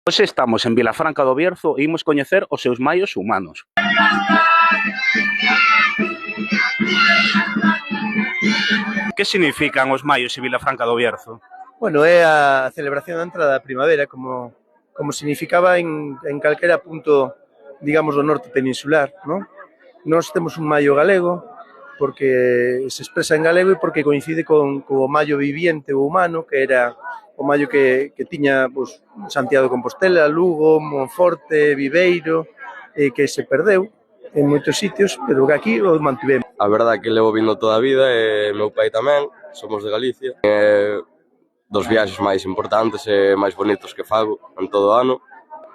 Hoxe estamos en Vilafranca do Bierzo e imos coñecer os seus maios humanos. Que significan os maios en Vilafranca do Bierzo? Bueno, é a celebración da entrada da primavera, como significaba en calquera punto, digamos, do norte peninsular, non? Nós temos un maio galego, porque se expresa en galego e porque coincide co maio viviente ou humano, que era o maio que tiña pues, Santiago de Compostela, Lugo, Monforte, Viveiro, que se perdeu en moitos sitios, pero que aquí o mantivemos. A verdade é que levo vindo toda a vida e meu pai tamén, somos de Galicia. Dos viaxes máis importantes e máis bonitos que fago en todo o ano,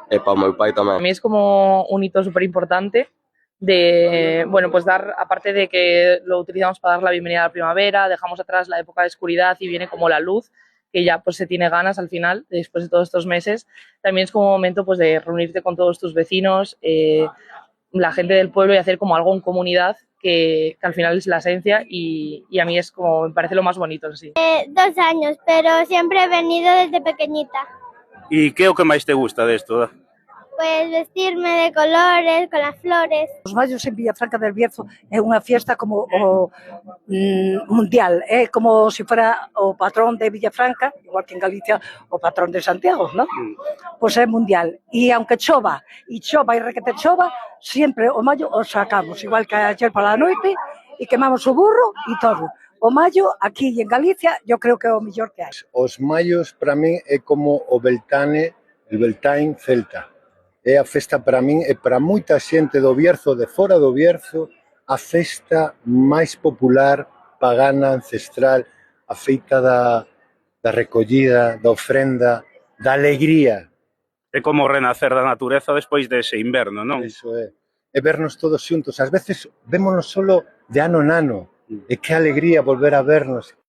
e para o meu pai tamén. A mí es como un hito súper importante de, bueno, pues dar, aparte de que lo utilizamos para dar la bienvenida a la primavera, dejamos atrás la época de oscuridad y viene como la luz, que ya pues se tiene ganas al final, después de todos estos meses. También es como un momento pues de reunirte con todos tus vecinos, la gente del pueblo y hacer como algo en comunidad que al final es la esencia y a mí es como, me parece lo más bonito. Sí. 2 años, pero siempre he venido desde pequeñita. E que é o que máis te gusta desto? Pues vestirme de colores, con las flores. Os maios en Vilafranca del Bierzo é unha fiesta como o mundial, é como se fora o patrón de Vilafranca, igual que en Galicia o patrón de Santiago, ¿no? Pois é mundial. E aunque chova e requete chova, sempre o maio o sacamos, igual que ayer pola noite, e quemamos o burro e todo. O maio, aquí en Galicia, yo creo que é o mellor que hai. Os maios, para min, é como o Beltane, el Beltane celta. É a festa para min e para moita xente do Bierzo, de fora do Bierzo, a festa máis popular, pagana, ancestral, a feita da recollida, da ofrenda, da alegría. É como renacer da natureza despois dese inverno, non? Iso é. E vernos todos xuntos. Ás veces vémonos solo de ano en ano. E que alegría volver a vernos.